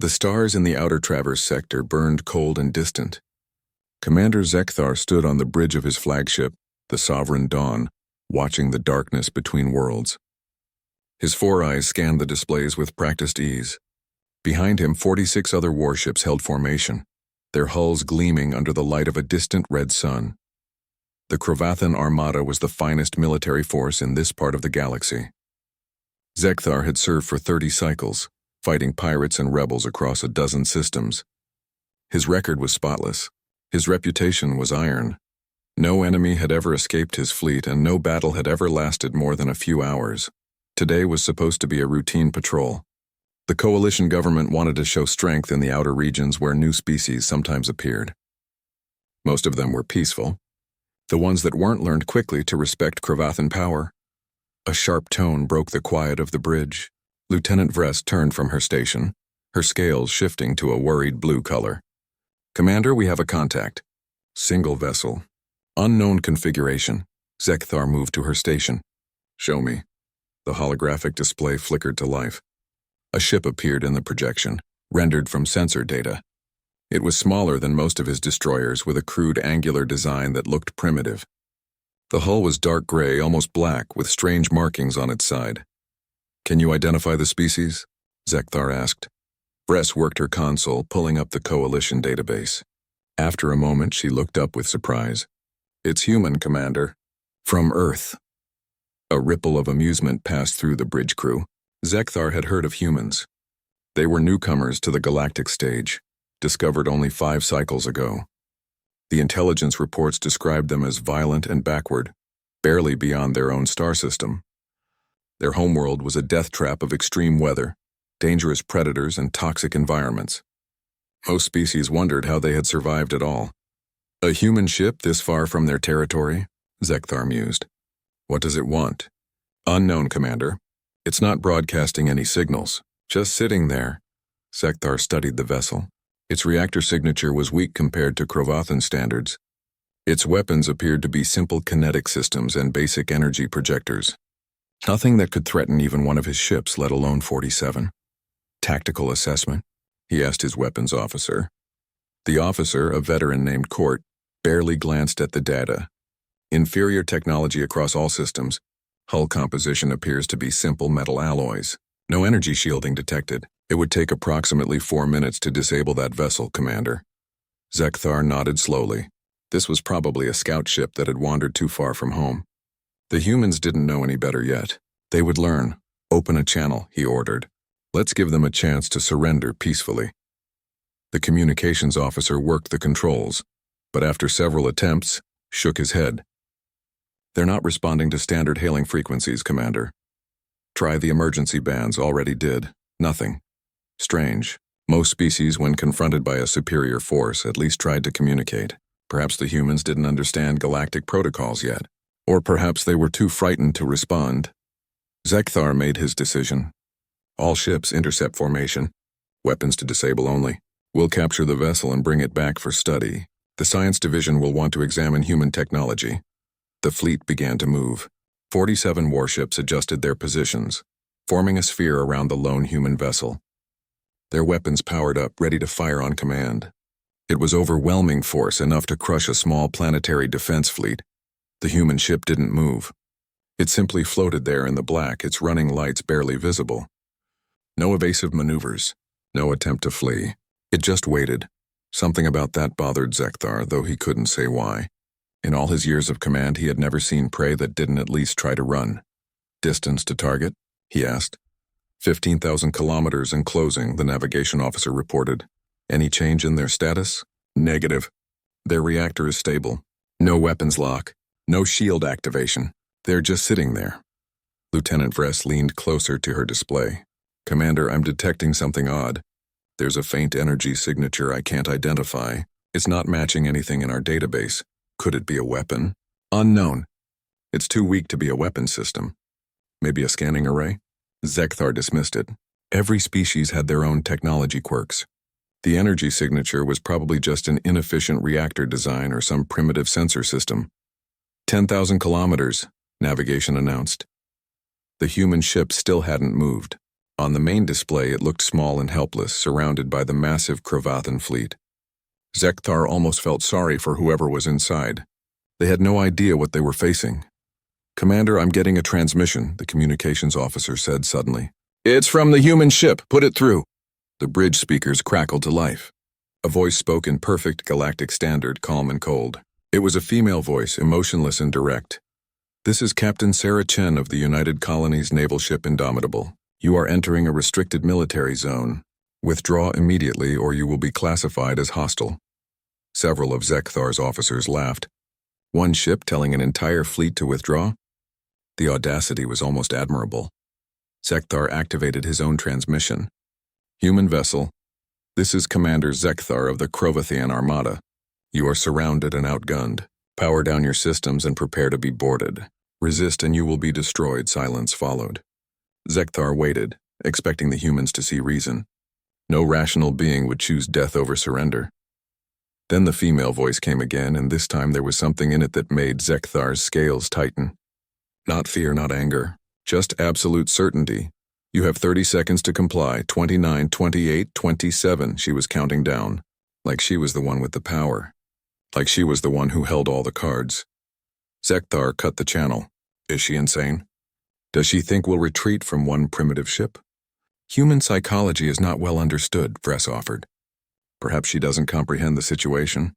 The stars in the outer traverse sector burned cold and distant. Commander Zekthar stood on the bridge of his flagship, the Sovereign Dawn, watching the darkness between worlds. His four eyes scanned the displays with practiced ease. Behind him, 46 other warships held formation, their hulls gleaming under the light of a distant red sun. The Crovathan Armada was the finest military force in this part of the galaxy. Zekthar had served for 30 cycles, fighting pirates and rebels across a dozen systems. His record was spotless. His reputation was iron. No enemy had ever escaped his fleet, and no battle had ever lasted more than a few hours. Today was supposed to be a routine patrol. The coalition government wanted to show strength in the outer regions where new species sometimes appeared. Most of them were peaceful. The ones that weren't learned quickly to respect Crovathan power. A sharp tone broke the quiet of the bridge. Lieutenant Vress turned from her station, her scales shifting to a worried blue color. "Commander, we have a contact. Single vessel. Unknown configuration." Zekthar moved to her station. "Show me." The holographic display flickered to life. A ship appeared in the projection, rendered from sensor data. It was smaller than most of his destroyers, with a crude angular design that looked primitive. The hull was dark gray, almost black, with strange markings on its side. "Can you identify the species?" Zekthar asked. Vress worked her console, pulling up the Coalition database. After a moment, she looked up with surprise. "It's human, Commander. From Earth." A ripple of amusement passed through the bridge crew. Zekthar had heard of humans. They were newcomers to the galactic stage, discovered only 5 cycles ago. The intelligence reports described them as violent and backward, barely beyond their own star system. Their homeworld was a death trap of extreme weather, dangerous predators, and toxic environments. Most species wondered how they had survived at all. "A human ship this far from their territory?" Zekthar mused. "What does it want?" "Unknown, Commander. It's not broadcasting any signals, just sitting there." Zekthar studied the vessel. Its reactor signature was weak compared to Crovathan standards. Its weapons appeared to be simple kinetic systems and basic energy projectors. Nothing that could threaten even one of his ships, let alone 47. "Tactical assessment?" he asked his weapons officer. The officer, a veteran named Court, barely glanced at the data. "Inferior technology across all systems. Hull composition appears to be simple metal alloys. No energy shielding detected. It would take approximately 4 minutes to disable that vessel, Commander." Zekthar nodded slowly. This was probably a scout ship that had wandered too far from home. The humans didn't know any better yet. They would learn. "Open a channel," he ordered. "Let's give them a chance to surrender peacefully." The communications officer worked the controls, but after several attempts, shook his head. "They're not responding to standard hailing frequencies, Commander. Try the emergency bands, already did. Nothing. Strange. Most species, when confronted by a superior force, at least tried to communicate. Perhaps the humans didn't understand galactic protocols yet. Or perhaps they were too frightened to respond." Zekthar made his decision. "All ships intercept formation. Weapons to disable only. We'll capture the vessel and bring it back for study. The science division will want to examine human technology." The fleet began to move. 47 warships adjusted their positions, forming a sphere around the lone human vessel. Their weapons powered up, ready to fire on command. It was overwhelming force, enough to crush a small planetary defense fleet. The human ship didn't move. It simply floated there in the black, its running lights barely visible. No evasive maneuvers, no attempt to flee. It just waited. Something about that bothered Zekthar, though he couldn't say why. In all his years of command, he had never seen prey that didn't at least try to run. "Distance to target?" he asked. 15,000 kilometers and closing, the navigation officer reported. "Any change in their status?" "Negative. Their reactor is stable. No weapons lock. No shield activation. They're just sitting there." Lieutenant Vress leaned closer to her display. "Commander, I'm detecting something odd. There's a faint energy signature I can't identify. It's not matching anything in our database. Could it be a weapon?" "Unknown. It's too weak to be a weapon system." "Maybe a scanning array?" Zekthar dismissed it. Every species had their own technology quirks. The energy signature was probably just an inefficient reactor design or some primitive sensor system. 10,000 kilometers, navigation announced. The human ship still hadn't moved. On the main display, it looked small and helpless, surrounded by the massive Crovathan fleet. Zekthar almost felt sorry for whoever was inside. They had no idea what they were facing. "Commander, I'm getting a transmission," the communications officer said suddenly. "It's from the human ship. Put it through." The bridge speakers crackled to life. A voice spoke in perfect galactic standard, calm and cold. It was a female voice, emotionless and direct. "This is Captain Sarah Chen of the United Colonies naval ship Indomitable. You are entering a restricted military zone. Withdraw immediately or you will be classified as hostile." Several of Zekthar's officers laughed. One ship telling an entire fleet to withdraw? The audacity was almost admirable. Zekthar activated his own transmission. "Human vessel, this is Commander Zekthar of the Crovathan Armada. You are surrounded and outgunned. Power down your systems and prepare to be boarded. Resist and you will be destroyed." Silence followed. Zekthar waited, expecting the humans to see reason. No rational being would choose death over surrender. Then the female voice came again, and this time there was something in it that made Zekthar's scales tighten. Not fear, not anger, just absolute certainty. "You have 30 seconds to comply. 29, 28, 27, she was counting down. Like she was the one with the power. Like she was the one who held all the cards. Zekthar cut the channel. "Is she insane? Does she think we'll retreat from one primitive ship?" "Human psychology is not well understood," Vress offered. "Perhaps she doesn't comprehend the situation.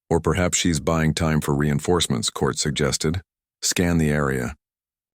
Or perhaps she's buying time for reinforcements," Court suggested. "Scan the area.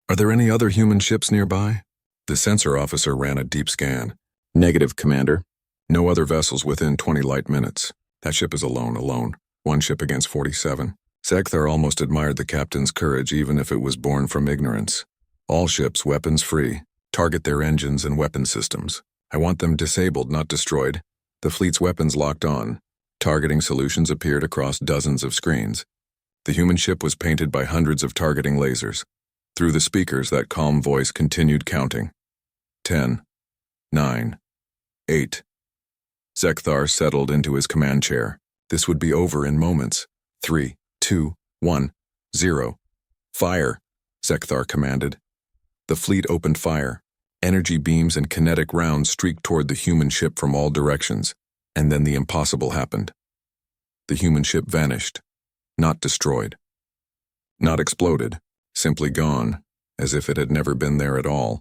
Are there any other human ships nearby?" The sensor officer ran a deep scan. "Negative, Commander. No other vessels within 20 light minutes. That ship is alone. One ship against 47. Zekthar almost admired the captain's courage, even if it was born from ignorance. "All ships, weapons free. Target their engines and weapon systems. I want them disabled, not destroyed." The fleet's weapons locked on. Targeting solutions appeared across dozens of screens. The human ship was painted by hundreds of targeting lasers. Through the speakers, that calm voice continued counting. 10, 9, 8. Zekthar settled into his command chair. This would be over in moments. 3, 2, 1, 0. "Fire," Zekthar commanded. The fleet opened fire. Energy beams and kinetic rounds streaked toward the human ship from all directions, and then the impossible happened. The human ship vanished, not destroyed. Not exploded, simply gone, as if it had never been there at all.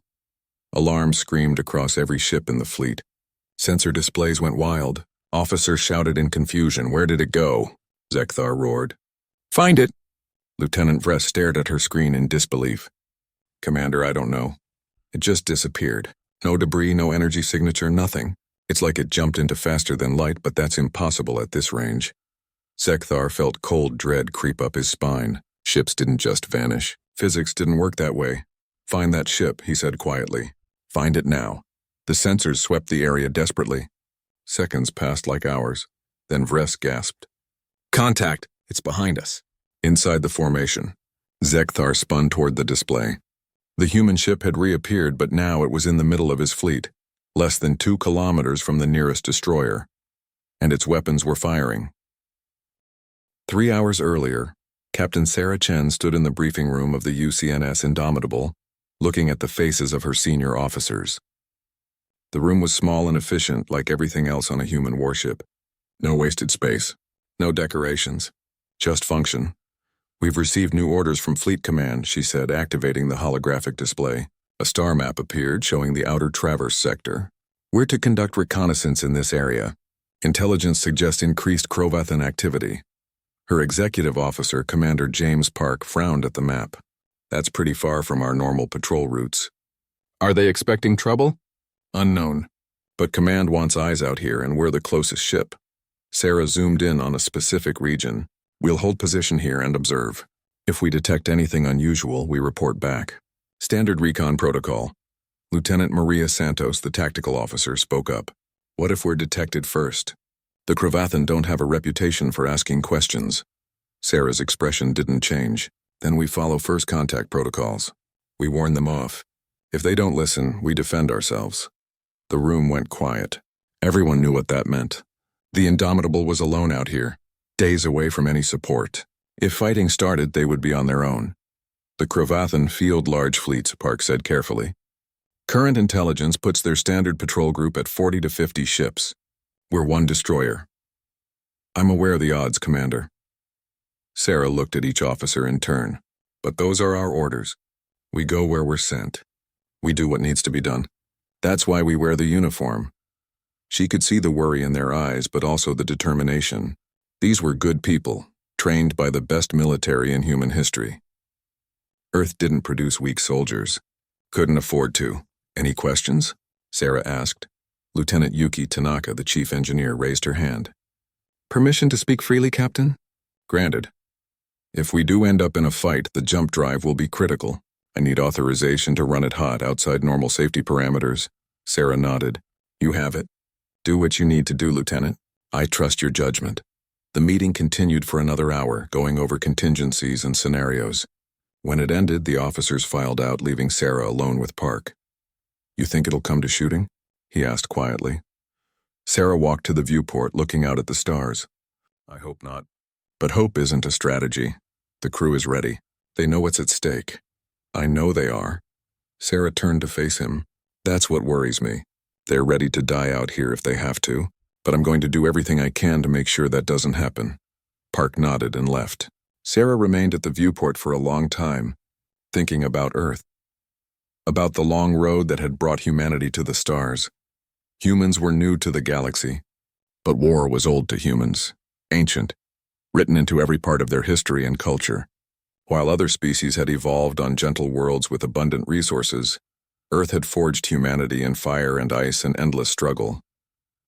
Alarms screamed across every ship in the fleet. Sensor displays went wild. Officers shouted in confusion. "Where did it go?" Zekthar roared. "Find it!" Lieutenant Vress stared at her screen in disbelief. "Commander, I don't know. It just disappeared. No debris, no energy signature, nothing. It's like it jumped into faster than light, but that's impossible at this range." Zekthar felt cold dread creep up his spine. Ships didn't just vanish. Physics didn't work that way. "Find that ship," he said quietly. "Find it now." The sensors swept the area desperately. Seconds passed like hours. Then Vress gasped. "Contact! It's behind us." Inside the formation, Zekthar spun toward the display. The human ship had reappeared, but now it was in the middle of his fleet, less than 2 kilometers from the nearest destroyer. And its weapons were firing. 3 hours earlier, Captain Sarah Chen stood in the briefing room of the UCNS Indomitable, looking at the faces of her senior officers. The room was small and efficient, like everything else on a human warship. No wasted space, no decorations, just function. "We've received new orders from Fleet Command," she said, activating the holographic display. A star map appeared showing the outer traverse sector. "We're to conduct reconnaissance in this area. Intelligence suggests increased Crovathan activity." Her executive officer, Commander James Park, frowned at the map. "That's pretty far from our normal patrol routes." "Are they expecting trouble?" "Unknown. But Command wants eyes out here, and we're the closest ship." Sarah zoomed in on a specific region. "We'll hold position here and observe. If we detect anything unusual, we report back." Standard recon protocol. Lieutenant Maria Santos, the tactical officer, spoke up. "What if we're detected first? The Crovathan don't have a reputation for asking questions." Sarah's expression didn't change. "Then we follow first contact protocols. We warn them off. If they don't listen, we defend ourselves." The room went quiet. Everyone knew what that meant. The Indomitable was alone out here, days away from any support. If fighting started, they would be on their own. "The Crovathan field large fleets," Park said carefully. Current intelligence puts their standard patrol group at 40 to 50 ships. We're one destroyer. I'm aware of the odds, Commander. Sarah looked at each officer in turn. But those are our orders. We go where we're sent. We do what needs to be done. That's why we wear the uniform. She could see the worry in their eyes, but also the determination. These were good people, trained by the best military in human history. Earth didn't produce weak soldiers. Couldn't afford to. Any questions? Sarah asked. Lieutenant Yuki Tanaka, the chief engineer, raised her hand. Permission to speak freely, Captain? Granted. If we do end up in a fight, the jump drive will be critical. I need authorization to run it hot outside normal safety parameters. Sarah nodded. You have it. Do what you need to do, Lieutenant. I trust your judgment. The meeting continued for another hour, going over contingencies and scenarios. When it ended, the officers filed out, leaving Sarah alone with Park. You think it'll come to shooting? He asked quietly. Sarah walked to the viewport, looking out at the stars. I hope not. But hope isn't a strategy. The crew is ready. They know what's at stake. I know they are. Sarah turned to face him. That's what worries me. They're ready to die out here if they have to, but I'm going to do everything I can to make sure that doesn't happen. Park nodded and left. Sarah remained at the viewport for a long time, thinking about Earth. About the long road that had brought humanity to the stars. Humans were new to the galaxy, but war was old to humans, ancient, written into every part of their history and culture. While other species had evolved on gentle worlds with abundant resources, Earth had forged humanity in fire and ice and endless struggle.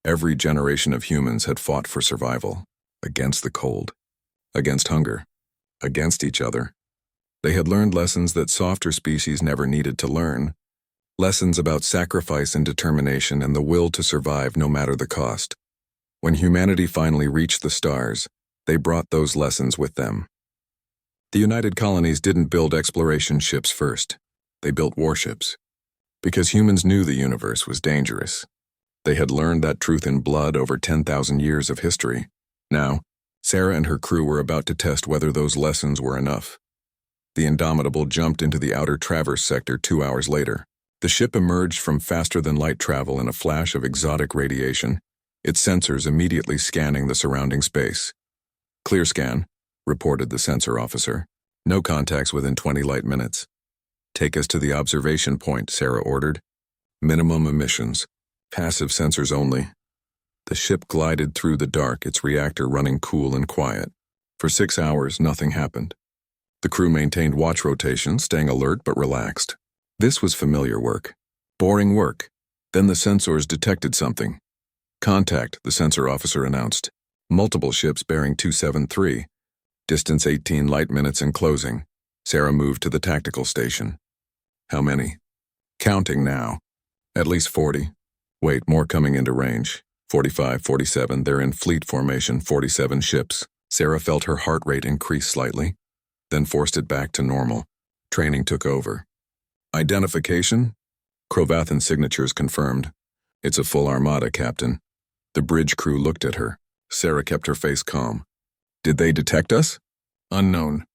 Every generation of humans had fought for survival, against the cold, against hunger, against each other. They had learned lessons that softer species never needed to learn, lessons about sacrifice and determination and the will to survive no matter the cost. When humanity finally reached the stars, they brought those lessons with them. The United Colonies didn't build exploration ships first. They built warships. Because humans knew the universe was dangerous. They had learned that truth in blood over 10,000 years of history. Now, Sarah and her crew were about to test whether those lessons were enough. The Indomitable jumped into the outer traverse sector 2 hours later. The ship emerged from faster-than-light travel in a flash of exotic radiation, its sensors immediately scanning the surrounding space. Clear scan, reported the sensor officer. No contacts within 20 light minutes. Take us to the observation point, Sarah ordered. Minimum emissions. Passive sensors only. The ship glided through the dark, its reactor running cool and quiet. For 6 hours, nothing happened. The crew maintained watch rotation, staying alert but relaxed. This was familiar work. Boring work. Then the sensors detected something. Contact, the sensor officer announced. Multiple ships bearing 273. Distance 18 light minutes and closing. Sarah moved to the tactical station. How many? Counting now. At least 40. Wait, more coming into range. 45, 47, they're in fleet formation, 47 ships. Sarah felt her heart rate increase slightly, then forced it back to normal. Training took over. Identification? Crovathan signatures confirmed. It's a full armada, Captain. The bridge crew looked at her. Sarah kept her face calm. Did they detect us? Unknown.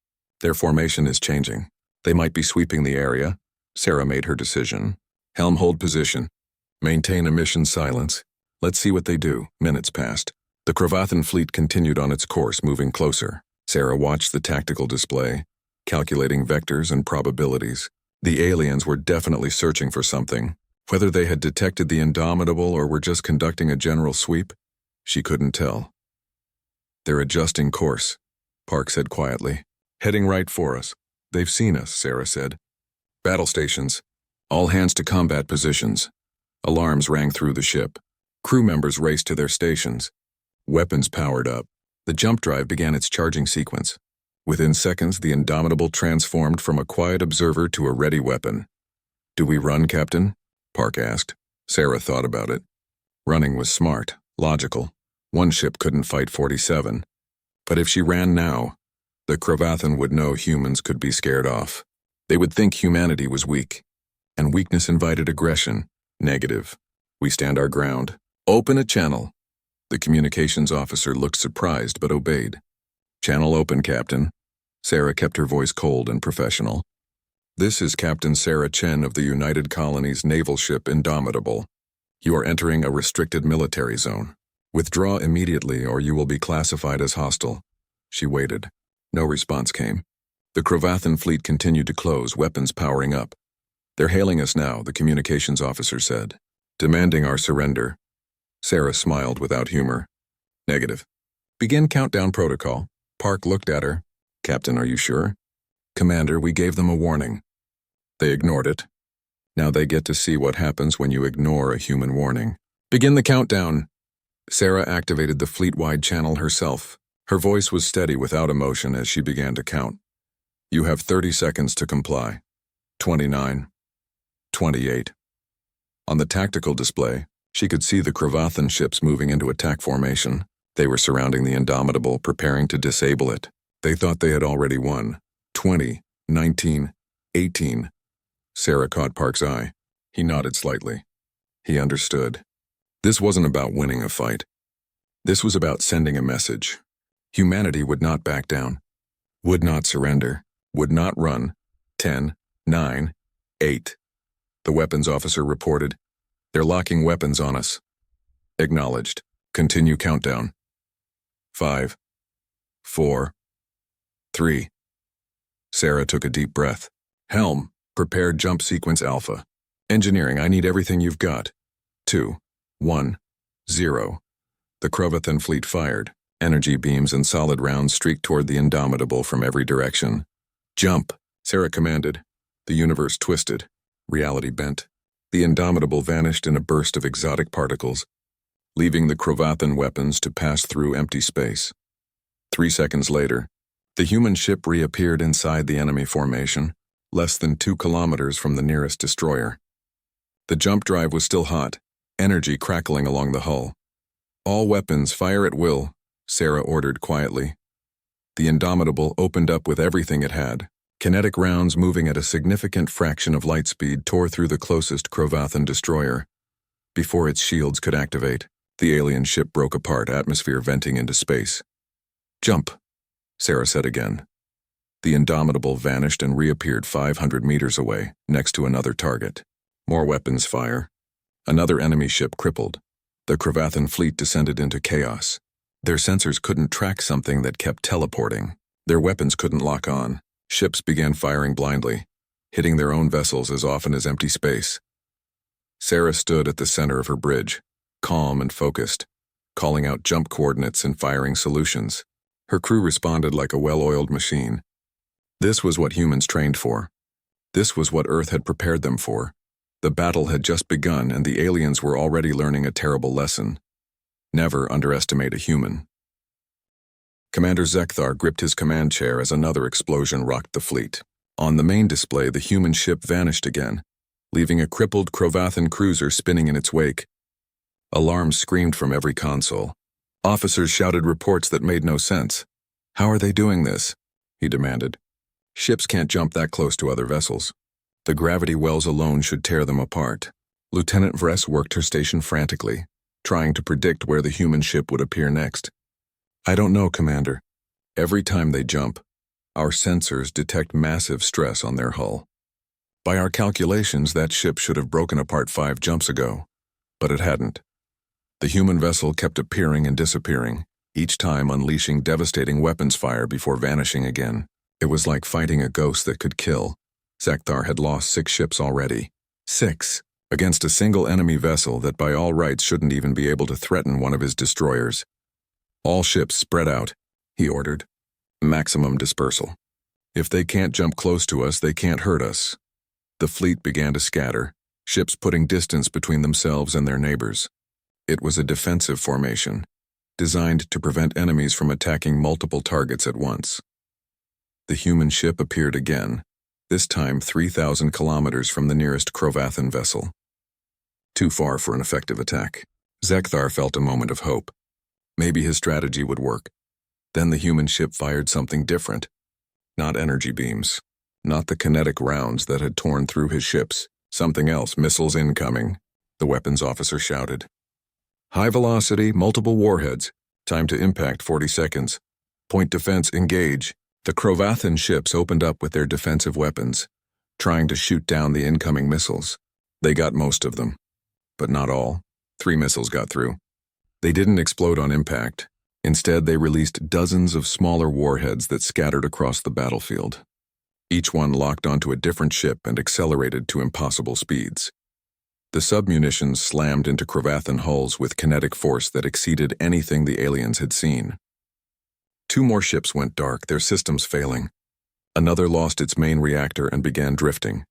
Their formation is changing. They might be sweeping the area. Sarah made her decision. Helm hold position. Maintain emission silence. Let's see what they do. Minutes passed. The Crovathan fleet continued on its course, moving closer. Sarah watched the tactical display, calculating vectors and probabilities. The aliens were definitely searching for something. Whether they had detected the Indomitable or were just conducting a general sweep, she couldn't tell. They're adjusting course, Park said quietly. Heading right for us. They've seen us, Sarah said. Battle stations. All hands to combat positions. Alarms rang through the ship. Crew members raced to their stations. Weapons powered up. The jump drive began its charging sequence. Within seconds, the Indomitable transformed from a quiet observer to a ready weapon. Do we run, Captain? Park asked. Sarah thought about it. Running was smart, logical. One ship couldn't fight 47. But if she ran now, the Crovathan would know humans could be scared off. They would think humanity was weak. And weakness invited aggression. Negative. We stand our ground. Open a channel. The communications officer looked surprised but obeyed. Channel open, Captain. Sarah kept her voice cold and professional. This is Captain Sarah Chen of the United Colonies naval ship Indomitable. You are entering a restricted military zone. Withdraw immediately or you will be classified as hostile. She waited. No response came. The Crovathan fleet continued to close, weapons powering up. They're hailing us now, the communications officer said. Demanding our surrender. Sarah smiled without humor. Negative. Begin countdown protocol. Park looked at her. Captain, are you sure? Commander, we gave them a warning. They ignored it. Now they get to see what happens when you ignore a human warning. Begin the countdown. Sarah activated the fleet-wide channel herself. Her voice was steady without emotion as she began to count. You have 30 seconds to comply. 29. 28. On the tactical display, she could see the Crovathan ships moving into attack formation. They were surrounding the Indomitable, preparing to disable it. They thought they had already won. 20, 19, 18. Sarah caught Park's eye. He nodded slightly. He understood. This wasn't about winning a fight. This was about sending a message. Humanity would not back down, would not surrender, would not run. 10, 9, 8. The weapons officer reported. They're locking weapons on us. Acknowledged. Continue countdown. 5, 4, 3. Sarah took a deep breath. Helm, prepare jump sequence alpha. Engineering, I need everything you've got. 2, 1, 0. The Crovathan fleet fired. Energy beams and solid rounds streaked toward the Indomitable from every direction. Jump, Sarah commanded. The universe twisted. Reality bent. The Indomitable vanished in a burst of exotic particles, leaving the Crovathan weapons to pass through empty space. 3 seconds later, the human ship reappeared inside the enemy formation, less than 2 kilometers from the nearest destroyer. The jump drive was still hot, energy crackling along the hull. All weapons fire at will, Sarah ordered quietly. The Indomitable opened up with everything it had. Kinetic rounds moving at a significant fraction of light speed tore through the closest Crovathan destroyer. Before its shields could activate, the alien ship broke apart, atmosphere venting into space. Jump, Sarah said again. The Indomitable vanished and reappeared 500 meters away, next to another target. More weapons fire. Another enemy ship crippled. The Crovathan fleet descended into chaos. Their sensors couldn't track something that kept teleporting. Their weapons couldn't lock on. Ships began firing blindly, hitting their own vessels as often as empty space. Sarah stood at the center of her bridge, calm and focused, calling out jump coordinates and firing solutions. Her crew responded like a well-oiled machine. This was what humans trained for. This was what Earth had prepared them for. The battle had just begun and the aliens were already learning a terrible lesson. Never underestimate a human. Commander Zekthar gripped his command chair as another explosion rocked the fleet. On the main display, the human ship vanished again, leaving a crippled Crovathan cruiser spinning in its wake. Alarms screamed from every console. Officers shouted reports that made no sense. How are they doing this? He demanded. Ships can't jump that close to other vessels. The gravity wells alone should tear them apart. Lieutenant Vress worked her station frantically, trying to predict where the human ship would appear next. I don't know, Commander. Every time they jump, our sensors detect massive stress on their hull. By our calculations, that ship should have broken apart 5 jumps ago, but it hadn't. The human vessel kept appearing and disappearing, each time unleashing devastating weapons fire before vanishing again. It was like fighting a ghost that could kill. Zekthar had lost 6 ships already. 6, against a single enemy vessel that by all rights shouldn't even be able to threaten one of his destroyers. All ships spread out, he ordered. Maximum dispersal. If they can't jump close to us, they can't hurt us. The fleet began to scatter, ships putting distance between themselves and their neighbors. It was a defensive formation, designed to prevent enemies from attacking multiple targets at once. The human ship appeared again, this time 3,000 kilometers from the nearest Crovathan vessel. Too far for an effective attack. Zekthar felt a moment of hope. Maybe his strategy would work. Then the human ship fired something different. Not energy beams. Not the kinetic rounds that had torn through his ships. Something else, missiles incoming, the weapons officer shouted. High velocity, multiple warheads. Time to impact 40 seconds. Point defense engage. The Crovathan ships opened up with their defensive weapons. trying to shoot down the incoming missiles. They got most of them, but not all. 3 missiles got through. They didn't explode on impact. Instead, they released dozens of smaller warheads that scattered across the battlefield. Each one locked onto a different ship and accelerated to impossible speeds. The submunitions slammed into Cravathon hulls with kinetic force that exceeded anything the aliens had seen. 2 more ships went dark, their systems failing. Another lost its main reactor and began drifting.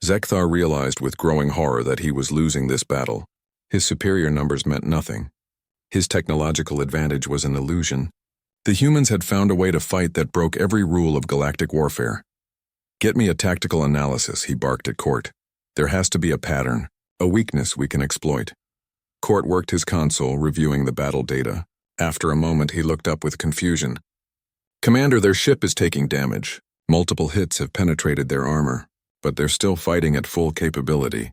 Zekthar realized with growing horror that he was losing this battle. His superior numbers meant nothing. His technological advantage was an illusion. The humans had found a way to fight that broke every rule of galactic warfare. "Get me a tactical analysis," he barked at Court. "There has to be a pattern, a weakness we can exploit." Court worked his console, reviewing the battle data. After a moment, he looked up with confusion. "Commander, their ship is taking damage. Multiple hits have penetrated their armor, but they're still fighting at full capability.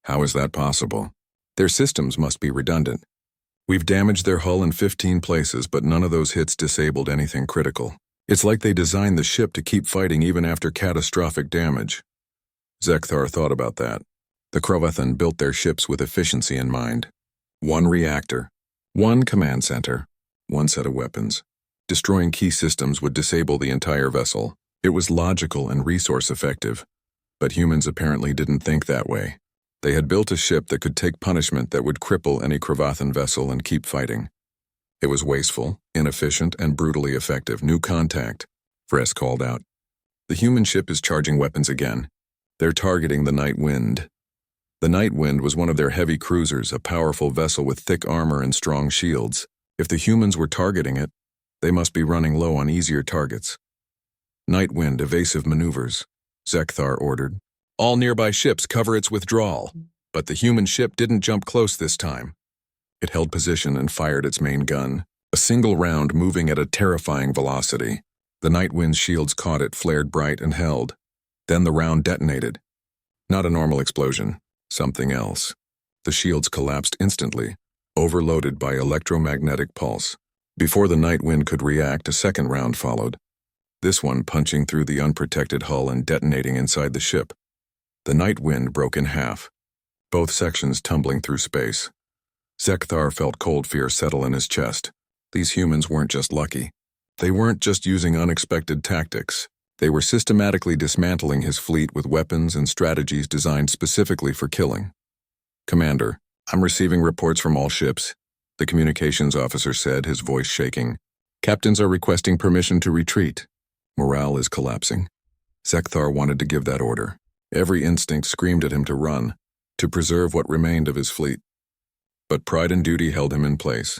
How is that possible? Their systems must be redundant. We've damaged their hull in 15 places, but none of those hits disabled anything critical. It's like they designed the ship to keep fighting even after catastrophic damage." Zekthar thought about that. The Cravathon built their ships with efficiency in mind. 1 reactor, 1 command center, 1 set of weapons. Destroying key systems would disable the entire vessel. It was logical and resource-effective. But humans apparently didn't think that way. They had built a ship that could take punishment that would cripple any Cravathon vessel and keep fighting. It was wasteful, inefficient, and brutally effective. "New contact," Vress called out. "The human ship is charging weapons again. They're targeting the Night Wind." The Night Wind was one of their heavy cruisers, a powerful vessel with thick armor and strong shields. If the humans were targeting it, they must be running low on easier targets. "Night Wind, evasive maneuvers," Zekthar ordered. "All nearby ships cover its withdrawal." But the human ship didn't jump close this time. It held position and fired its main gun, a single round moving at a terrifying velocity. The Night Wind's shields caught it, flared bright, and held. Then the round detonated. Not a normal explosion, something else. The shields collapsed instantly, overloaded by electromagnetic pulse. Before the Night Wind could react, a second round followed. This one punching through the unprotected hull and detonating inside the ship. The Night Wind broke in half, both sections tumbling through space. Zekthar felt cold fear settle in his chest. These humans weren't just lucky. They weren't just using unexpected tactics. They were systematically dismantling his fleet with weapons and strategies designed specifically for killing. "Commander, I'm receiving reports from all ships," the communications officer said, his voice shaking. "Captains are requesting permission to retreat. Morale is collapsing." Zekthar wanted to give that order. Every instinct screamed at him to run, to preserve what remained of his fleet. But pride and duty held him in place.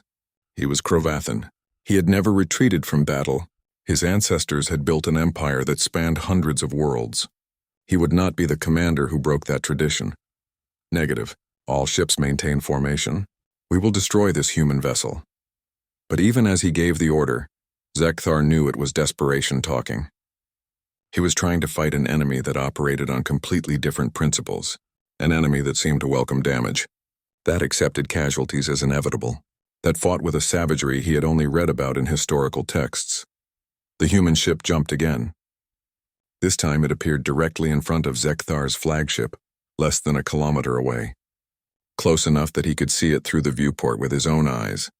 He was Cravathon. He had never retreated from battle. His ancestors had built an empire that spanned hundreds of worlds. He would not be the commander who broke that tradition. "Negative. All ships maintain formation. We will destroy this human vessel." But even as he gave the order, Zekthar knew it was desperation talking. He was trying to fight an enemy that operated on completely different principles, an enemy that seemed to welcome damage, that accepted casualties as inevitable, that fought with a savagery he had only read about in historical texts. The human ship jumped again. This time it appeared directly in front of Zekthar's flagship, less than a kilometer away. Close enough that he could see it through the viewport with his own eyes.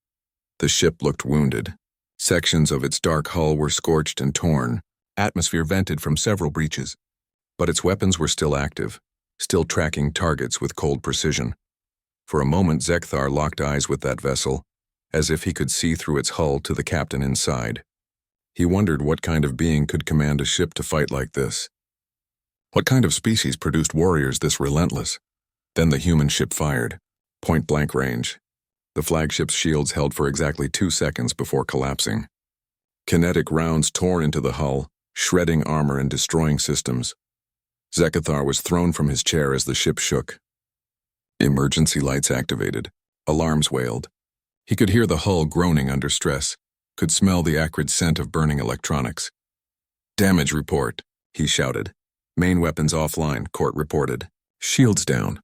The ship looked wounded. Sections of its dark hull were scorched and torn, atmosphere vented from several breaches. But its weapons were still active, still tracking targets with cold precision. For a moment Zekthar locked eyes with that vessel, as if he could see through its hull to the captain inside. He wondered what kind of being could command a ship to fight like this. What kind of species produced warriors this relentless? Then the human ship fired, point-blank range. The flagship's shields held for exactly 2 seconds before collapsing. Kinetic rounds tore into the hull, shredding armor and destroying systems. Zekthar was thrown from his chair as the ship shook. Emergency lights activated. Alarms wailed. He could hear the hull groaning under stress, could smell the acrid scent of burning electronics. "Damage report," he shouted. "Main weapons offline," Court reported. "Shields down.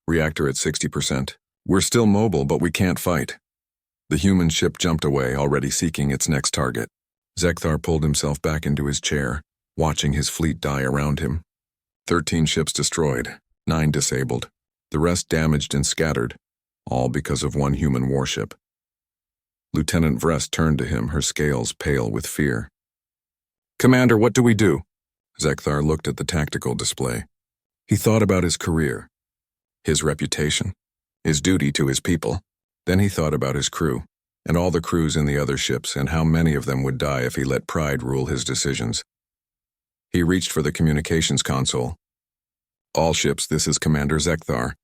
Reactor at 60%. We're still mobile, but we can't fight." The human ship jumped away, already seeking its next target. Zekthar pulled himself back into his chair, watching his fleet die around him. 13 ships destroyed, 9 disabled, the rest damaged and scattered, all because of one human warship. Lieutenant Vrest turned to him, her scales pale with fear. "Commander, what do we do?" Zekthar looked at the tactical display. He thought about his career, his reputation, his duty to his people. Then he thought about his crew, and all the crews in the other ships, and how many of them would die if he let pride rule his decisions. He reached for the communications console. "All ships, this is Commander Zekthar.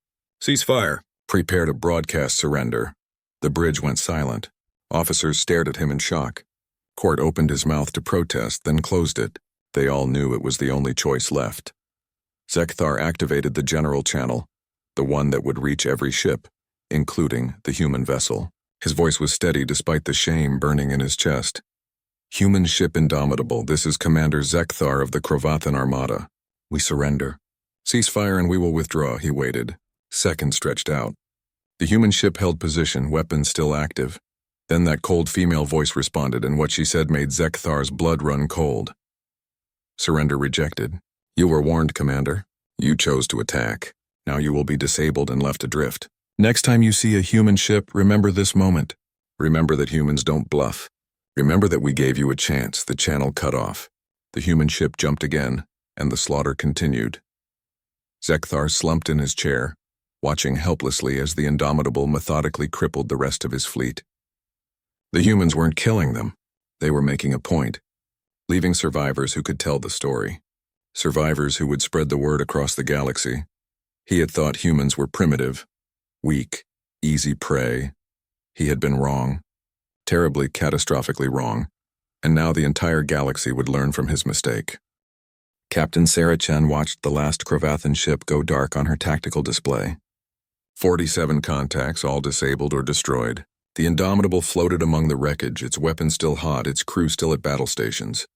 Cease fire. Prepare to broadcast surrender." The bridge went silent. Officers stared at him in shock. Court opened his mouth to protest, then closed it. They all knew it was the only choice left. Zekthar activated the general channel, the one that would reach every ship, including the human vessel. His voice was steady despite the shame burning in his chest. "Human ship Indomitable, this is Commander Zekthar of the Krovathan Armada. We surrender. Cease fire and we will withdraw." He waited. Seconds stretched out. The human ship held position, weapons still active. Then that cold female voice responded, and what she said made Zekthar's blood run cold. "Surrender rejected. You were warned, Commander. You chose to attack. Now you will be disabled and left adrift. Next time you see a human ship, remember this moment. Remember that humans don't bluff. Remember that we gave you a chance." The channel cut off. The human ship jumped again, and the slaughter continued. Zekthar slumped in his chair, watching helplessly as the Indomitable methodically crippled the rest of his fleet. The humans weren't killing them. They were making a point, leaving survivors who could tell the story. Survivors who would spread the word across the galaxy. He had thought humans were primitive, weak, easy prey. He had been wrong, terribly, catastrophically wrong, and now the entire galaxy would learn from his mistake. Captain Sarah Chen watched the last Krovathan ship go dark on her tactical display. 47 contacts, all disabled or destroyed. The Indomitable floated among the wreckage, its weapons still hot, its crew still at battle stations.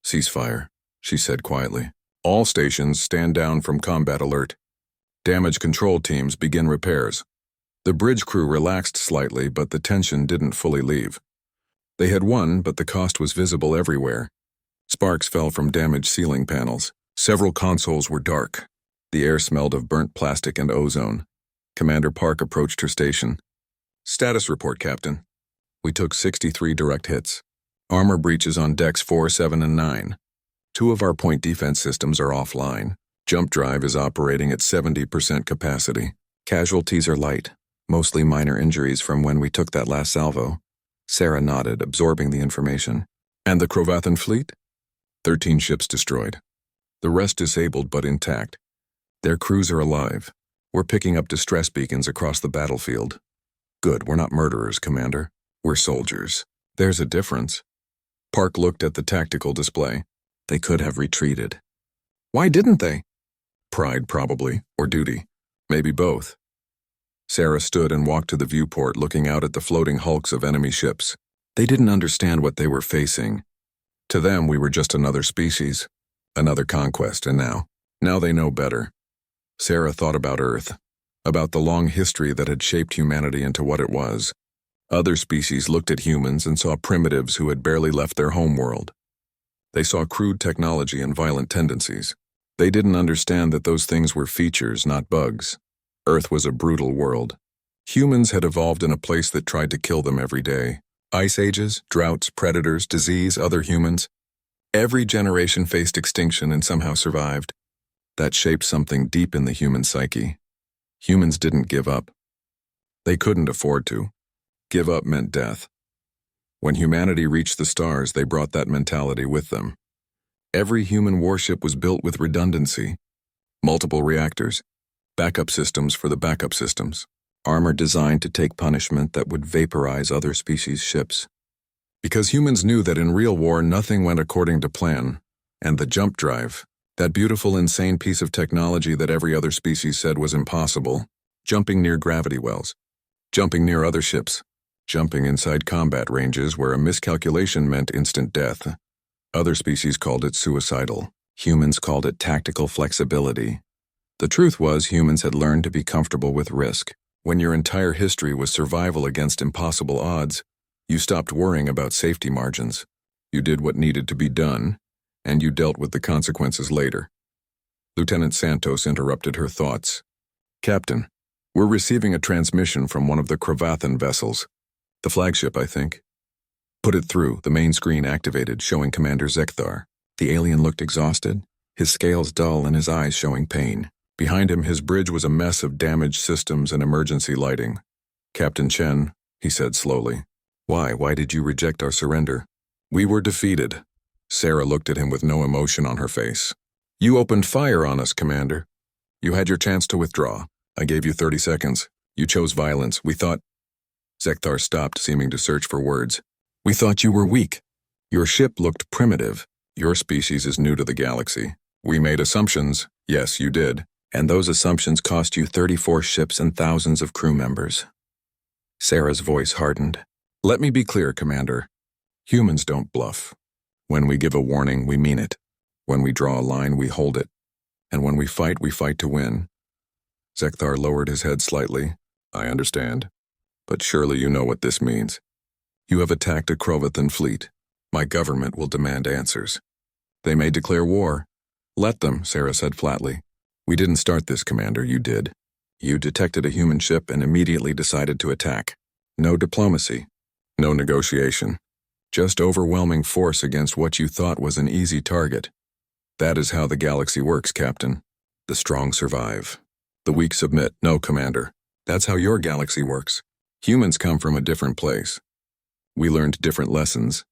"Ceasefire," she said quietly. "All stations stand down from combat alert. Damage control teams begin repairs." The bridge crew relaxed slightly, but the tension didn't fully leave. They had won, but the cost was visible everywhere. Sparks fell from damaged ceiling panels. Several consoles were dark. The air smelled of burnt plastic and ozone. Commander Park approached her station. "Status report, Captain. We took 63 direct hits. Armor breaches on decks 4, 7, and 9. 2 of our point defense systems are offline. Jump drive is operating at 70% capacity. Casualties are light, mostly minor injuries from when we took that last salvo." Sarah nodded, absorbing the information. "And the Krovathan fleet?" 13 ships destroyed. The rest disabled but intact. Their crews are alive. We're picking up distress beacons across the battlefield. "Good, we're not murderers, Commander. We're soldiers." "There's a difference." Park looked at the tactical display. "They could have retreated." "Why didn't they?" "Pride, probably, or duty. Maybe both." Sarah stood and walked to the viewport, looking out at the floating hulks of enemy ships. They didn't understand what they were facing. To them, we were just another species, another conquest, and now they know better. Sarah thought about Earth, about the long history that had shaped humanity into what it was. Other species looked at humans and saw primitives who had barely left their homeworld. They saw crude technology and violent tendencies. They didn't understand that those things were features, not bugs. Earth was a brutal world. Humans had evolved in a place that tried to kill them every day. Ice ages, droughts, predators, disease, other humans. Every generation faced extinction and somehow survived. That shaped something deep in the human psyche. Humans didn't give up. They couldn't afford to. Give up meant death. When humanity reached the stars, they brought that mentality with them. Every human warship was built with redundancy. Multiple reactors, backup systems for the backup systems, armor designed to take punishment that would vaporize other species' ships. Because humans knew that in real war nothing went according to plan, and the jump drive, that beautiful, insane piece of technology that every other species said was impossible, jumping near gravity wells, jumping near other ships, jumping inside combat ranges where a miscalculation meant instant death. Other species called it suicidal. Humans called it tactical flexibility. The truth was humans had learned to be comfortable with risk. When your entire history was survival against impossible odds, you stopped worrying about safety margins. You did what needed to be done, and you dealt with the consequences later. Lieutenant Santos interrupted her thoughts. Captain, we're receiving a transmission from one of the Kravathan vessels. The flagship, I think. Put it through. The main screen activated, showing Commander Zekthar. The alien looked exhausted, his scales dull and his eyes showing pain. Behind him, his bridge was a mess of damaged systems and emergency lighting. Captain Chen, he said slowly. Why did you reject our surrender? We were defeated. Sarah looked at him with no emotion on her face. You opened fire on us, Commander. You had your chance to withdraw. I gave you 30 seconds. You chose violence. We thought... Zekthar stopped, seeming to search for words. We thought you were weak. Your ship looked primitive. Your species is new to the galaxy. We made assumptions. Yes, you did. And those assumptions cost you 34 ships and thousands of crew members. Sarah's voice hardened. Let me be clear, Commander. Humans don't bluff. When we give a warning, we mean it. When we draw a line, we hold it. And when we fight to win. Zekthar lowered his head slightly. I understand. But surely you know what this means. You have attacked a Kravathan fleet. My government will demand answers. They may declare war. Let them, Sarah said flatly. We didn't start this, Commander, you did. You detected a human ship and immediately decided to attack. No diplomacy. No negotiation. Just overwhelming force against what you thought was an easy target. That is how the galaxy works, Captain. The strong survive. The weak submit. No, Commander. That's how your galaxy works. Humans come from a different place. We learned different lessons.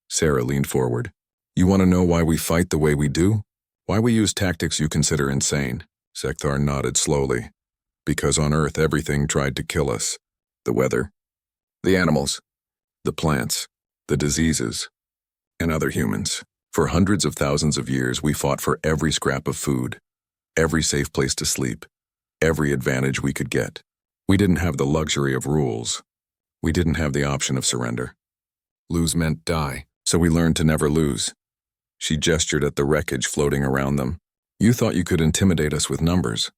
Sarah leaned forward. You want to know why we fight the way we do? Why we use tactics you consider insane? Zekthar nodded slowly. Because on Earth everything tried to kill us. The weather, the animals, the plants, the diseases, and other humans. For hundreds of thousands of years we fought for every scrap of food, every safe place to sleep, every advantage we could get. We didn't have the luxury of rules. We didn't have the option of surrender. Lose meant die, so we learned to never lose. She gestured at the wreckage floating around them. You thought you could intimidate us with numbers.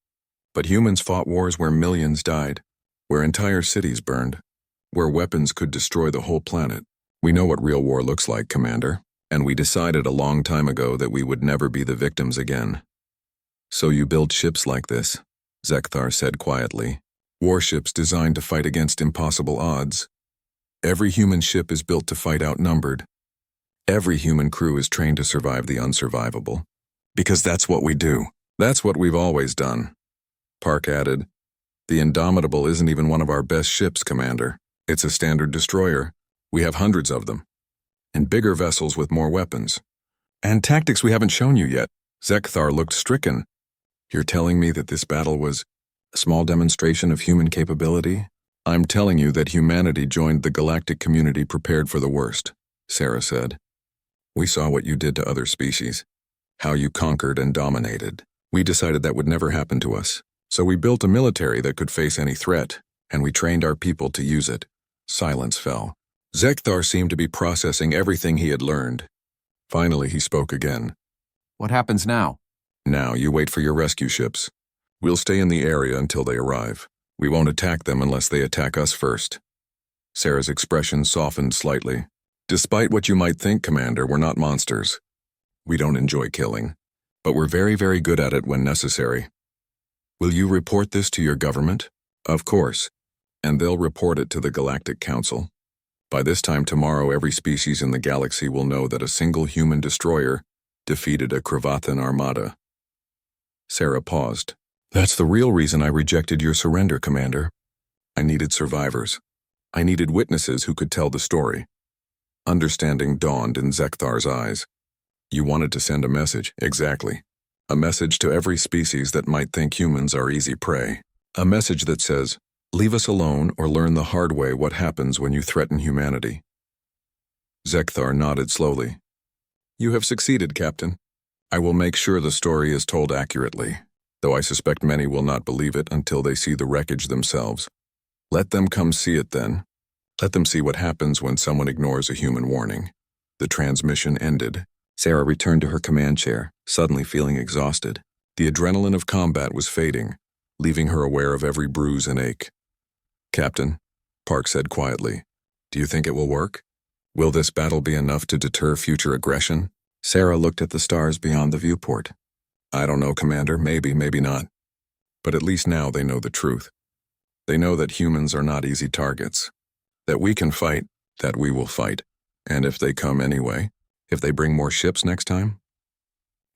But humans fought wars where millions died, where entire cities burned, where weapons could destroy the whole planet. We know what real war looks like, Commander, and we decided a long time ago that we would never be the victims again. So you build ships like this, Zekthar said quietly. Warships designed to fight against impossible odds. Every human ship is built to fight outnumbered. Every human crew is trained to survive the unsurvivable. Because that's what we do. That's what we've always done. Park added, The Indomitable isn't even one of our best ships, Commander. It's a standard destroyer. We have hundreds of them. And bigger vessels with more weapons. And tactics we haven't shown you yet. Zekthar looked stricken. You're telling me that this battle was a small demonstration of human capability? I'm telling you that humanity joined the galactic community prepared for the worst, Sarah said. We saw what you did to other species, how you conquered and dominated. We decided that would never happen to us. So we built a military that could face any threat, and we trained our people to use it. Silence fell. Zekthar seemed to be processing everything he had learned. Finally, he spoke again. What happens now? Now you wait for your rescue ships. We'll stay in the area until they arrive. We won't attack them unless they attack us first. Sarah's expression softened slightly. Despite what you might think, Commander, we're not monsters. We don't enjoy killing, but we're very, very good at it when necessary. Will you report this to your government? Of course. And they'll report it to the Galactic Council. By this time tomorrow, every species in the galaxy will know that a single human destroyer defeated a Kravathan armada. Sarah paused. That's the real reason I rejected your surrender, Commander. I needed survivors. I needed witnesses who could tell the story. Understanding dawned in Zekthar's eyes. You wanted to send a message, exactly. A message to every species that might think humans are easy prey. A message that says, leave us alone or learn the hard way what happens when you threaten humanity. Zekthar nodded slowly. You have succeeded, Captain. I will make sure the story is told accurately, though I suspect many will not believe it until they see the wreckage themselves. Let them come see it then. Let them see what happens when someone ignores a human warning. The transmission ended. Sarah returned to her command chair, suddenly feeling exhausted. The adrenaline of combat was fading, leaving her aware of every bruise and ache. Captain, Park said quietly, do you think it will work? Will this battle be enough to deter future aggression? Sarah looked at the stars beyond the viewport. I don't know, Commander. Maybe, maybe not. But at least now they know the truth. They know that humans are not easy targets. That we can fight, that we will fight. And if they come anyway, if they bring more ships next time?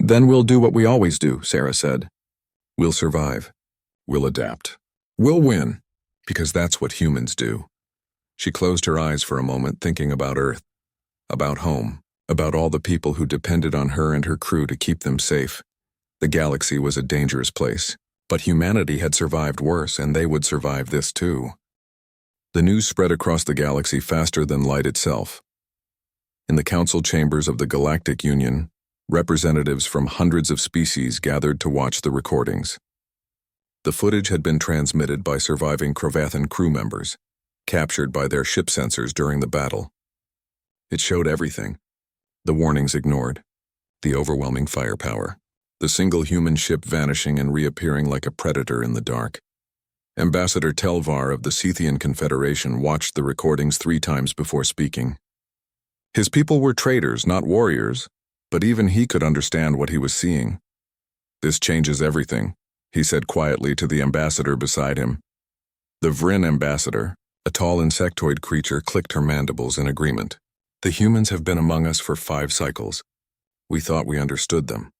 Then we'll do what we always do, Sarah said. We'll survive. We'll adapt. We'll win. Because that's what humans do. She closed her eyes for a moment, thinking about Earth, about home, about all the people who depended on her and her crew to keep them safe. The galaxy was a dangerous place, but humanity had survived worse, and they would survive this too. The news spread across the galaxy faster than light itself. In the council chambers of the Galactic Union, representatives from hundreds of species gathered to watch the recordings. The footage had been transmitted by surviving Crovathan crew members, captured by their ship sensors during the battle. It showed everything. The warnings ignored, the overwhelming firepower, the single human ship vanishing and reappearing like a predator in the dark. Ambassador Telvar of the Scythian Confederation watched the recordings 3 times before speaking. His people were traders, not warriors, but even he could understand what he was seeing. This changes everything, he said quietly to the ambassador beside him. The Vryn ambassador, a tall insectoid creature, clicked her mandibles in agreement. The humans have been among us for 5 cycles. We thought we understood them.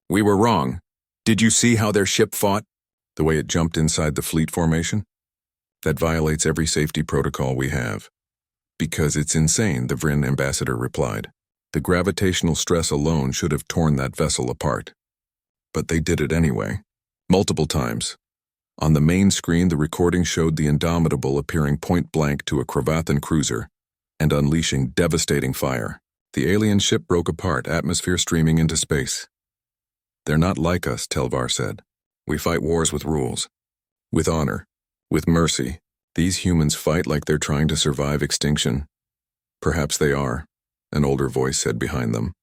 We were wrong. Did you see how their ship fought? The way it jumped inside the fleet formation? That violates every safety protocol we have. Because it's insane, the Vryn ambassador replied. The gravitational stress alone should have torn that vessel apart. But they did it anyway. Multiple times. On the main screen, the recording showed the Indomitable appearing point-blank to a Crovathan cruiser and unleashing devastating fire. The alien ship broke apart, atmosphere streaming into space. They're not like us, Telvar said. We fight wars with rules, with honor, with mercy. These humans fight like they're trying to survive extinction. Perhaps they are, an older voice said behind them.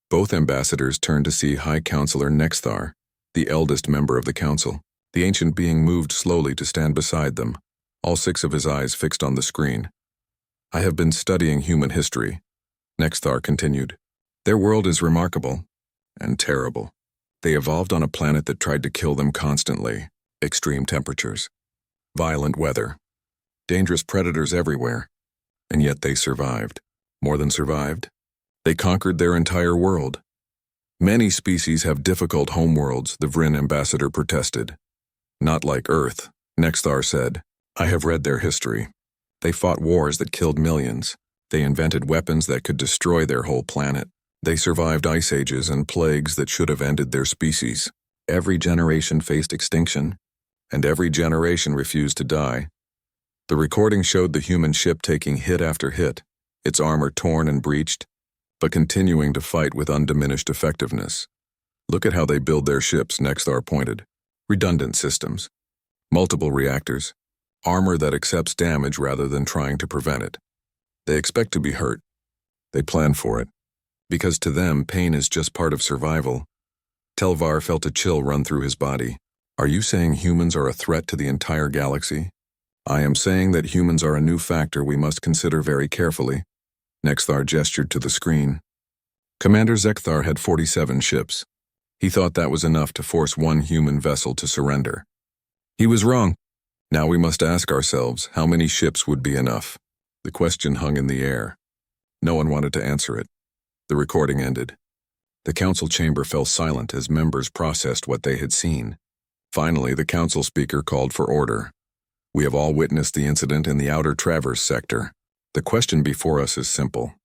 Both ambassadors turned to see High Counselor Nexthar, the eldest member of the council. The ancient being moved slowly to stand beside them, all 6 of his eyes fixed on the screen. I have been studying human history, Nexthar continued. Their world is remarkable and terrible. They evolved on a planet that tried to kill them constantly. Extreme temperatures, violent weather, dangerous predators everywhere. And yet they survived. More than survived. They conquered their entire world. Many species have difficult homeworlds, the Vryn ambassador protested. Not like Earth, Nexthar said. I have read their history. They fought wars that killed millions. They invented weapons that could destroy their whole planet. They survived ice ages and plagues that should have ended their species. Every generation faced extinction, and every generation refused to die. The recording showed the human ship taking hit after hit, its armor torn and breached, but continuing to fight with undiminished effectiveness. Look at how they build their ships, Nexthar pointed. Redundant systems, multiple reactors, armor that accepts damage rather than trying to prevent it. They expect to be hurt. They plan for it. Because to them, pain is just part of survival. Telvar felt a chill run through his body. Are you saying humans are a threat to the entire galaxy? I am saying that humans are a new factor we must consider very carefully. Nexthar gestured to the screen. Commander Zekthar had 47 ships. He thought that was enough to force one human vessel to surrender. He was wrong. Now we must ask ourselves how many ships would be enough. The question hung in the air. No one wanted to answer it. The recording ended. The council chamber fell silent as members processed what they had seen. Finally, the council speaker called for order. We have all witnessed the incident in the outer Traverse sector. The question before us is simple.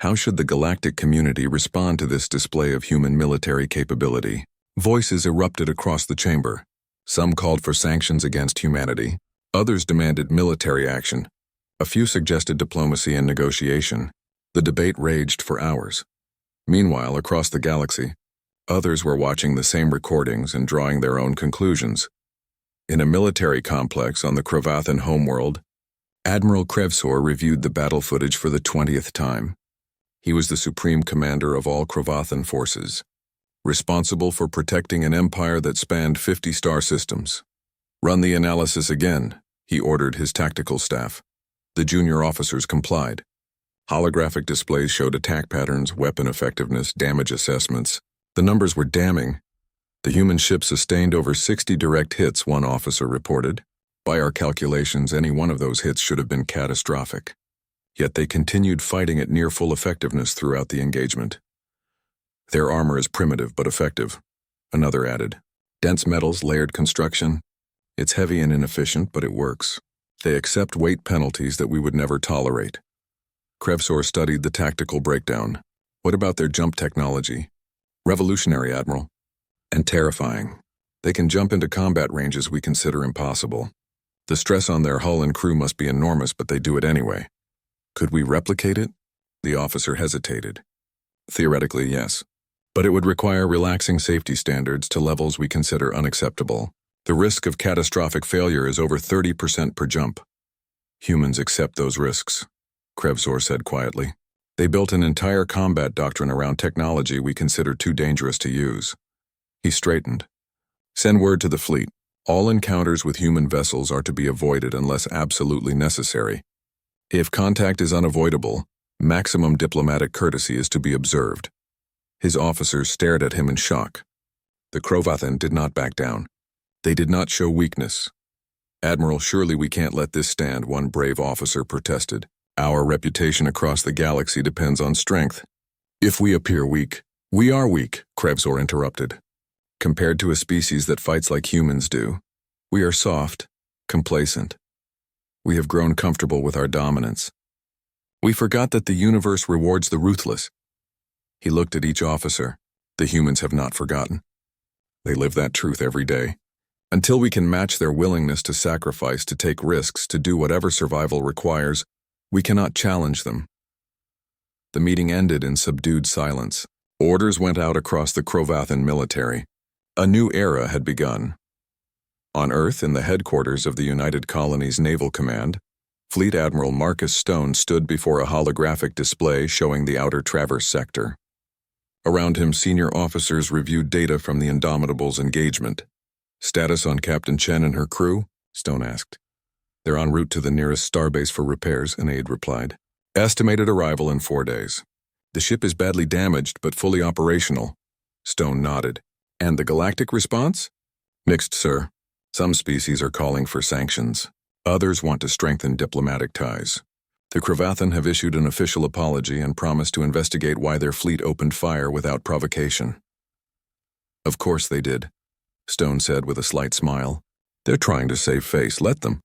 How should the galactic community respond to this display of human military capability? Voices erupted across the chamber. Some called for sanctions against humanity. Others demanded military action. A few suggested diplomacy and negotiation. The debate raged for hours. Meanwhile, across the galaxy, others were watching the same recordings and drawing their own conclusions. In a military complex on the Crovathan homeworld, Admiral Krevsor reviewed the battle footage for the 20th time. He was the supreme commander of all Crovathan forces, responsible for protecting an empire that spanned 50 star systems. Run the analysis again, he ordered his tactical staff. The junior officers complied. Holographic displays showed attack patterns, weapon effectiveness, damage assessments. The numbers were damning. The human ship sustained over 60 direct hits, one officer reported. By our calculations, any one of those hits should have been catastrophic. Yet they continued fighting at near full effectiveness throughout the engagement. Their armor is primitive but effective, another added. Dense metals, layered construction. It's heavy and inefficient, but it works. They accept weight penalties that we would never tolerate. Krevsor studied the tactical breakdown. What about their jump technology? Revolutionary, Admiral. And terrifying. They can jump into combat ranges we consider impossible. The stress on their hull and crew must be enormous, but they do it anyway. Could we replicate it? The officer hesitated. Theoretically, yes. But it would require relaxing safety standards to levels we consider unacceptable. The risk of catastrophic failure is over 30% per jump. Humans accept those risks, Krevsor said quietly. They built an entire combat doctrine around technology we consider too dangerous to use. He straightened. Send word to the fleet. All encounters with human vessels are to be avoided unless absolutely necessary. If contact is unavoidable, maximum diplomatic courtesy is to be observed. His officers stared at him in shock. The Crovathan did not back down. They did not show weakness. Admiral, surely we can't let this stand, one brave officer protested. Our reputation across the galaxy depends on strength. If we appear weak, we are weak, Krevsor interrupted. Compared to a species that fights like humans do, we are soft, complacent. We have grown comfortable with our dominance. We forgot that the universe rewards the ruthless. He looked at each officer. The humans have not forgotten. They live that truth every day. Until we can match their willingness to sacrifice, to take risks, to do whatever survival requires, we cannot challenge them. The meeting ended in subdued silence. Orders went out across the Crovathan military. A new era had begun. On Earth, in the headquarters of the United Colonies Naval Command, Fleet Admiral Marcus Stone stood before a holographic display showing the outer Traverse sector. Around him, senior officers reviewed data from the Indomitable's engagement. Status on Captain Chen and her crew? Stone asked. They're en route to the nearest starbase for repairs, an aide replied. Estimated arrival in 4 days. The ship is badly damaged but fully operational. Stone nodded. And the galactic response? Mixed, sir. Some species are calling for sanctions. Others want to strengthen diplomatic ties. The Crovathan have issued an official apology and promised to investigate why their fleet opened fire without provocation. Of course they did, Stone said with a slight smile. They're trying to save face, let them.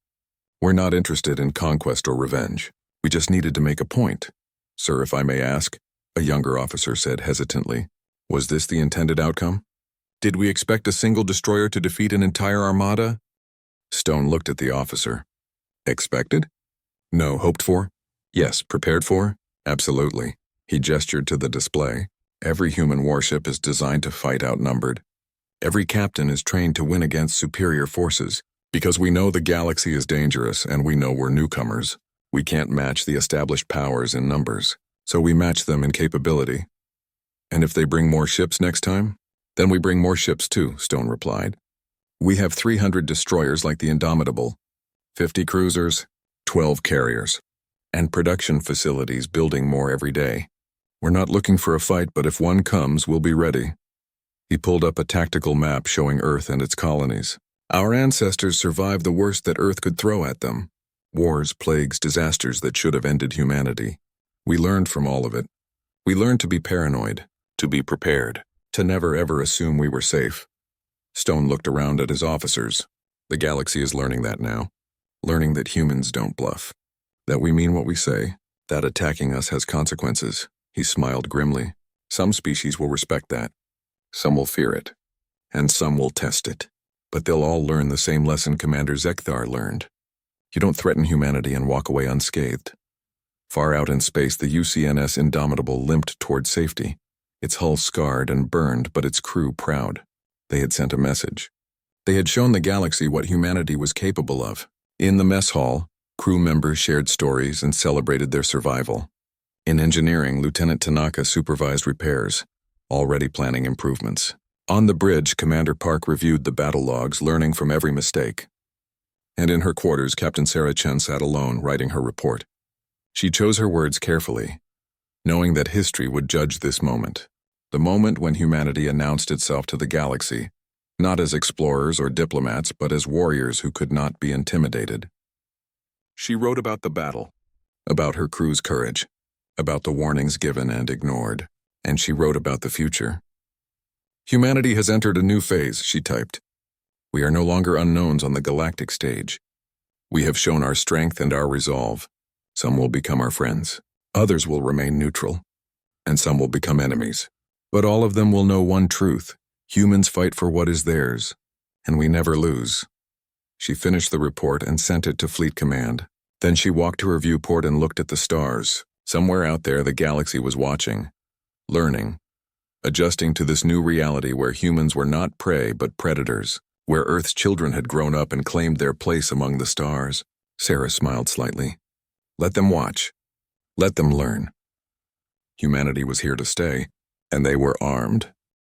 We're not interested in conquest or revenge. We just needed to make a point. Sir, if I may ask, a younger officer said hesitantly, was this the intended outcome? Did we expect a single destroyer to defeat an entire armada? Stone looked at the officer. Expected? No. Hoped for? Yes. Prepared for? Absolutely. He gestured to the display. Every human warship is designed to fight outnumbered. Every captain is trained to win against superior forces. Because we know the galaxy is dangerous and we know we're newcomers. We can't match the established powers in numbers, so we match them in capability. And if they bring more ships next time, then we bring more ships too, Stone replied. We have 300 destroyers like the Indomitable, 50 cruisers, 12 carriers, and production facilities building more every day. We're not looking for a fight, but if one comes, we'll be ready. He pulled up a tactical map showing Earth and its colonies. Our ancestors survived the worst that Earth could throw at them. Wars, plagues, disasters that should have ended humanity. We learned from all of it. We learned to be paranoid, to be prepared, to never ever assume we were safe. Stone looked around at his officers. The galaxy is learning that now. Learning that humans don't bluff. That we mean what we say. That attacking us has consequences. He smiled grimly. Some species will respect that. Some will fear it. And some will test it. But they'll all learn the same lesson Commander Zekthar learned. You don't threaten humanity and walk away unscathed. Far out in space, the UCNS Indomitable limped toward safety. Its hull scarred and burned, but its crew proud. They had sent a message. They had shown the galaxy what humanity was capable of. In the mess hall, crew members shared stories and celebrated their survival. In engineering, Lieutenant Tanaka supervised repairs, already planning improvements. On the bridge, Commander Park reviewed the battle logs, learning from every mistake. And in her quarters, Captain Sarah Chen sat alone, writing her report. She chose her words carefully, knowing that history would judge this moment. The moment when humanity announced itself to the galaxy, not as explorers or diplomats, but as warriors who could not be intimidated. She wrote about the battle, about her crew's courage, about the warnings given and ignored, and she wrote about the future. Humanity has entered a new phase, she typed. We are no longer unknowns on the galactic stage. We have shown our strength and our resolve. Some will become our friends, others will remain neutral, and some will become enemies. But all of them will know one truth: humans fight for what is theirs, and we never lose. She finished the report and sent it to Fleet Command. Then she walked to her viewport and looked at the stars. Somewhere out there, the galaxy was watching, learning, adjusting to this new reality where humans were not prey but predators, where Earth's children had grown up and claimed their place among the stars. Sarah smiled slightly. Let them watch. Let them learn. Humanity was here to stay, and they were armed.